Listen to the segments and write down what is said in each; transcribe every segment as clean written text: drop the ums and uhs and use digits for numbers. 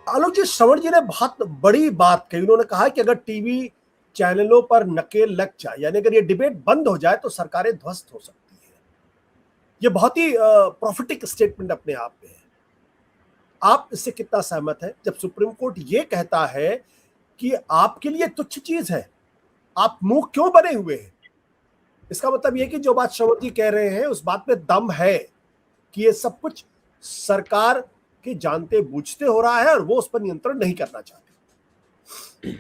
आलोक जी, श्रवण जी ने बहुत बड़ी बात कही। उन्होंने कहा कि अगर टीवी चैनलों पर नकेल लग जाए, यानी अगर ये डिबेट बंद हो जाए तो सरकारें ध्वस्त हो सकती है। ये बहुत ही प्रॉफिटिक स्टेटमेंट अपने आप में है। आप इससे कितना सहमत है जब सुप्रीम कोर्ट ये कहता है कि आपके लिए तुच्छ चीज है, आप मुंह क्यों बने हुए हैं? इसका मतलब ये कि जो बात श्रवण जी कह रहे हैं उस बात में दम है कि ये सब कुछ सरकार के जानते बूझते हो रहा है और वो उस पर नियंत्रण नहीं करना चाहती।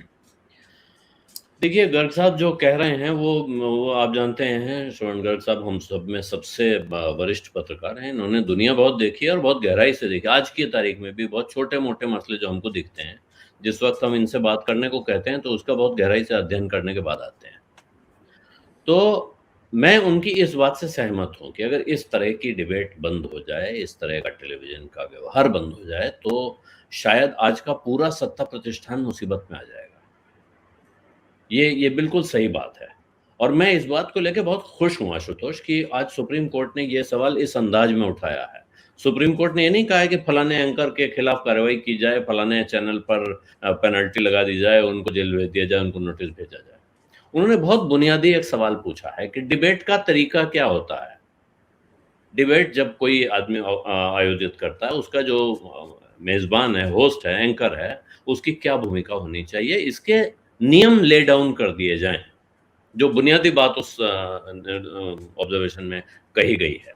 देखिए, गर्ग साहब जो कह रहे हैं वो आप जानते हैं, श्रवण गर्ग साहब हम सब में सबसे वरिष्ठ पत्रकार हैं। इन्होंने दुनिया बहुत देखी है और बहुत गहराई से देखी। आज की तारीख में भी बहुत छोटे-मोटे मसले जो हमको दिखते हैं, जिस वक़्त हम इनसे बात करने को कहते हैं, तो उसका बहुत गहराई से अध्ययन करने के बाद आते हैं। तो मैं उनकी इस बात से सहमत हूँ कि अगर इस तरह की डिबेट बंद हो जाए, इस तरह का टेलीविज़न का व्यवहार बंद हो जाए, तो शायद आज का पूरा सत्ता प्रतिष्ठान मुसीबत में आ जाएगा। ये बिल्कुल सही बात है और मैं इस बात को लेके बहुत खुश हूँ आशुतोष कि आज सुप्रीम कोर्ट ने ये सवाल इस अंदाज में उठाया है। सुप्रीम कोर्ट ने ये नहीं कहा है कि फलाने एंकर के खिलाफ कार्रवाई की जाए, फलाने चैनल पर पेनल्टी लगा दी जाए, उनको जेल भेज दिया जाए, उनको नोटिस भेजा जाए। उन्होंने बहुत बुनियादी एक सवाल पूछा है कि डिबेट का तरीका क्या होता है? डिबेट जब कोई आदमी आयोजित करता है, उसका जो मेज़बान है, होस्ट है, एंकर है, उसकी क्या भूमिका होनी चाहिए? इसके नियम ले डाउन कर दिए जाएँ। जो बुनियादी बात उस ऑब्जर्वेशन में कही गई है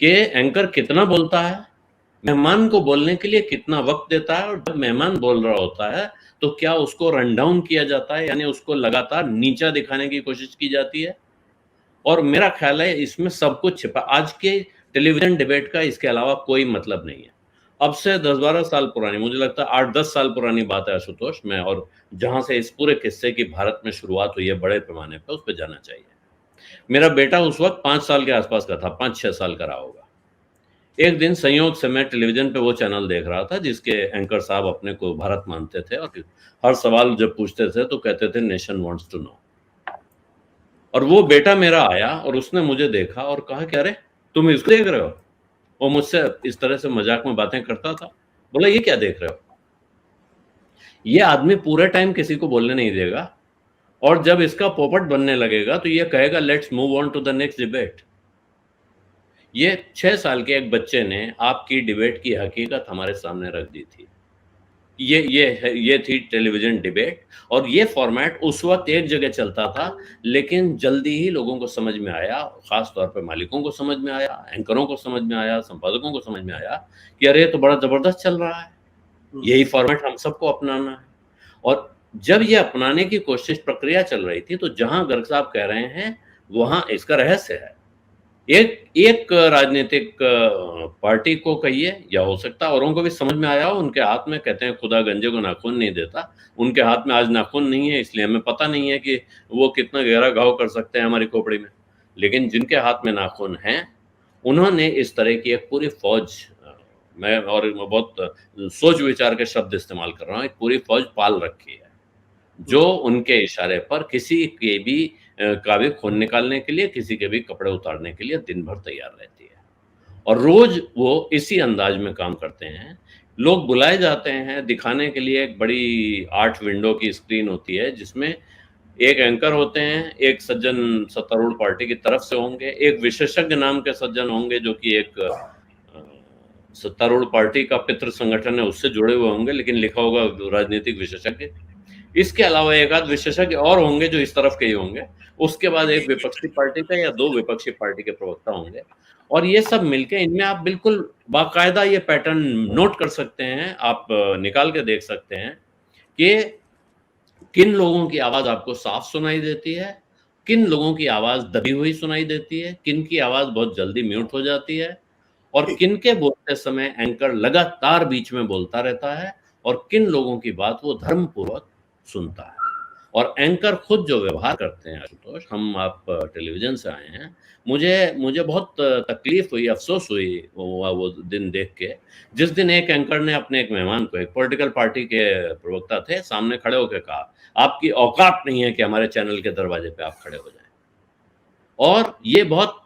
कि एंकर कितना बोलता है, मेहमान को बोलने के लिए कितना वक्त देता है और जब मेहमान बोल रहा होता है तो क्या उसको रन डाउन किया जाता है, यानी उसको लगातार नीचा दिखाने की कोशिश की जाती है। और मेरा ख्याल है इसमें सब कुछ छिपा। आज के टेलीविजन डिबेट का इसके अलावा कोई मतलब नहीं है। अब से 10-12 साल पुरानी, मुझे लगता है 8-10 साल पुरानी बात है आशुतोष, में और जहां से इस पूरे किस्से की भारत में शुरुआत हुई है बड़े पैमाने पर, उस पर जाना चाहिए। मेरा बेटा उस वक्त 5 साल के आसपास का था, 5-6 साल का रहा होगा। एक दिन संयोग से मैं टेलीविजन पे वो चैनल देख रहा था जिसके एंकर साहब अपने को भारत मानते थे और हर सवाल जब पूछते थे तो कहते थे नेशन वांट्स टू नो। और वो बेटा मेरा आया और उसने मुझे देखा और कहा कि अरे तुम इसको देख रहे हो। वो मुझसे इस तरह से मजाक में बातें करता था। बोला ये क्या देख रहे हो? ये आदमी पूरे टाइम किसी को बोलने नहीं देगा और जब इसका पोपट बनने लगेगा तो ये कहेगा let's move on to the next debate. ये 6 साल के एक बच्चे ने आपकी डिबेट की हकीकत हमारे सामने रख दी थी। ये थी टेलीविजन डिबेट और ये फॉर्मेट उस वक्त एक जगह चलता था, लेकिन जल्दी ही लोगों को समझ में आया, खास तौर पे मालिकों को समझ में आया, एंकरों को समझ में आया, संपादकों को समझ में आया कि अरे ये तो बड़ा जबरदस्त चल रहा है, यही फॉर्मेट हम सबको अपनाना है। और जब ये अपनाने की कोशिश प्रक्रिया चल रही थी तो जहां गर्ग साहब कह रहे हैं वहां इसका रहस्य है। एक एक राजनीतिक पार्टी को कहिए या हो सकता है औरों को भी समझ में आया हो, उनके हाथ में, कहते हैं खुदा गंजे को नाखून नहीं देता, उनके हाथ में आज नाखून नहीं है, इसलिए हमें पता नहीं है कि वो कितना गहरा घाव कर सकते हैं हमारी खोपड़ी में। लेकिन जिनके हाथ में नाखून हैं उन्होंने इस तरह की एक पूरी फौज, मैं और मैं बहुत सोच विचार के शब्द इस्तेमाल कर रहा हूँ, एक पूरी फौज पाल रखी है जो उनके इशारे पर किसी के भी का भी खून निकालने के लिए, किसी के भी कपड़े उतारने के लिए दिन भर तैयार रहती है। और रोज वो इसी अंदाज में काम करते हैं। लोग बुलाए जाते हैं दिखाने के लिए। एक बड़ी 8 विंडो की स्क्रीन होती है जिसमें एक एंकर होते हैं, एक सज्जन सत्तारूढ़ पार्टी की तरफ से होंगे, एक विशेषज्ञ नाम के सज्जन होंगे जो कि एक सत्तारूढ़ पार्टी का पितृ संगठन है उससे जुड़े हुए होंगे, लेकिन लिखा होगा राजनीतिक विशेषज्ञ। इसके अलावा एक आध विशेषज्ञ और होंगे जो इस तरफ के ही होंगे। उसके बाद एक विपक्षी पार्टी का या 2 विपक्षी पार्टी के प्रवक्ता होंगे और ये सब मिलके, इनमें आप बिल्कुल बाकायदा ये पैटर्न नोट कर सकते हैं, आप निकाल के देख सकते हैं कि किन लोगों की आवाज आपको साफ सुनाई देती है, किन लोगों की आवाज दबी हुई सुनाई देती है, किन की आवाज बहुत जल्दी म्यूट हो जाती है और किन के बोलते समय एंकर लगातार बीच में बोलता रहता है और किन लोगों की बात वो धर्मपूर्वक सुनता है। और एंकर खुद जो व्यवहार करते हैं आशुतोष, आप टेलीविजन से आए हैं, मुझे मुझे बहुत तकलीफ हुई, अफसोस हुई वो दिन देख के, जिस दिन एक एंकर ने अपने एक मेहमान को, एक पॉलिटिकल पार्टी के प्रवक्ता थे, सामने खड़े होकर कहा आपकी औकात नहीं है कि हमारे चैनल के दरवाजे पे आप खड़े हो जाएं। और ये बहुत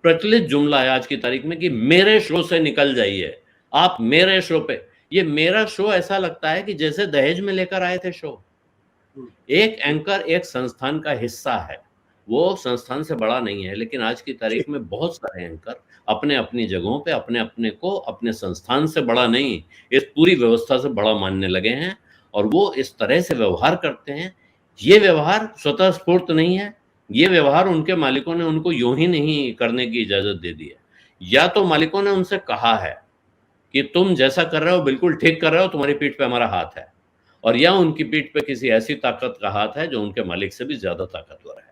प्रचलित जुमला है आज की तारीख में कि मेरे शो से निकल जाइए, आप मेरे शो पे। ये मेरा शो ऐसा लगता है कि जैसे दहेज में लेकर आए थे शो। एक एंकर एक संस्थान का हिस्सा है, वो संस्थान से बड़ा नहीं है, लेकिन आज की तारीख में बहुत सारे एंकर अपने अपनी जगहों पे अपने अपने को अपने संस्थान से बड़ा नहीं, इस पूरी व्यवस्था से बड़ा मानने लगे हैं और वो इस तरह से व्यवहार करते हैं। ये व्यवहार स्वतः स्फूर्त नहीं है, ये व्यवहार उनके मालिकों ने उनको यूं ही नहीं करने की इजाजत दे दी है। या तो मालिकों ने उनसे कहा है कि तुम जैसा कर रहे हो बिल्कुल ठीक कर रहे हो, तुम्हारी पीठ पे हमारा हाथ है, और या उनकी पीठ पे किसी ऐसी ताकत का हाथ है जो उनके मालिक से भी ज्यादा ताकतवर है।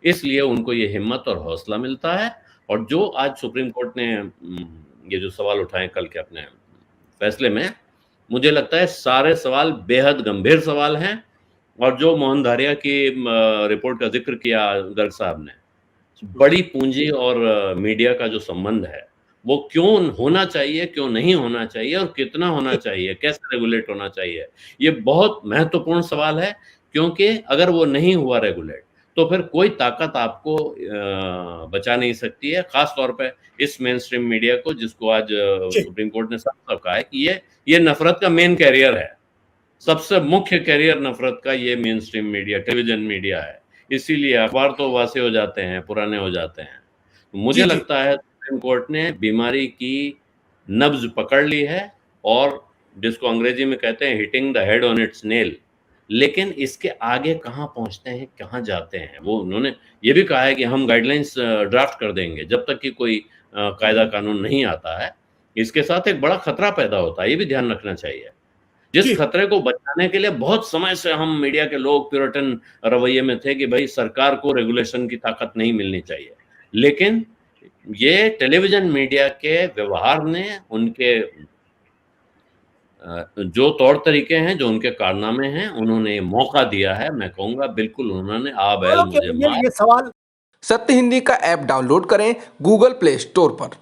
इसलिए उनको ये हिम्मत और हौसला मिलता है। और जो आज सुप्रीम कोर्ट ने ये जो सवाल उठाए कल के अपने फैसले में, मुझे लगता है सारे सवाल बेहद गंभीर सवाल हैं। और जो मोहन धारिया की रिपोर्ट का जिक्र किया गर्ग साहब ने, बड़ी पूंजी और मीडिया का जो संबंध है वो क्यों होना चाहिए, क्यों नहीं होना चाहिए और कितना होना चाहिए, कैसे रेगुलेट होना चाहिए, ये बहुत महत्वपूर्ण सवाल है। क्योंकि अगर वो नहीं हुआ रेगुलेट तो फिर कोई ताकत आपको बचा नहीं सकती है, खास तौर पे इस मेन स्ट्रीम मीडिया को, जिसको आज सुप्रीम कोर्ट ने साफ कहा है कि ये नफरत का मेन कैरियर है, सबसे मुख्य कैरियर नफरत का ये main stream media, television media है। इसीलिए अखबार तो वासे हो जाते हैं, पुराने हो जाते हैं। मुझे लगता है सुप्रीम कोर्ट ने बीमारी की नब्ज पकड़ ली है और जिसको अंग्रेजी में कहते हैं hitting the head on its nail. लेकिन इसके आगे कहाँ पहुंचते हैं, कहाँ जाते हैं, वो उन्होंने ये भी कहा है कि हम गाइडलाइंस ड्राफ्ट कर देंगे जब तक कि कोई कायदा कानून नहीं आता है। इसके साथ एक बड़ा खतरा पैदा होता है, ये भी ध्यान रखना चाहिए। जिस खतरे को बचाने के लिए बहुत समय से हम मीडिया के लोग प्यूरिटन रवैये में थे कि भाई सरकार को रेगुलेशन की ताकत नहीं मिलनी चाहिए, लेकिन ये टेलीविजन मीडिया के व्यवहार ने, उनके जो तौर तरीके हैं, जो उनके कारनामे हैं, उन्होंने मौका दिया है। मैं कहूंगा बिल्कुल उन्होंने आ बैल मुझे मार। ये सवाल सत्य हिंदी का ऐप डाउनलोड करें गूगल प्ले स्टोर पर।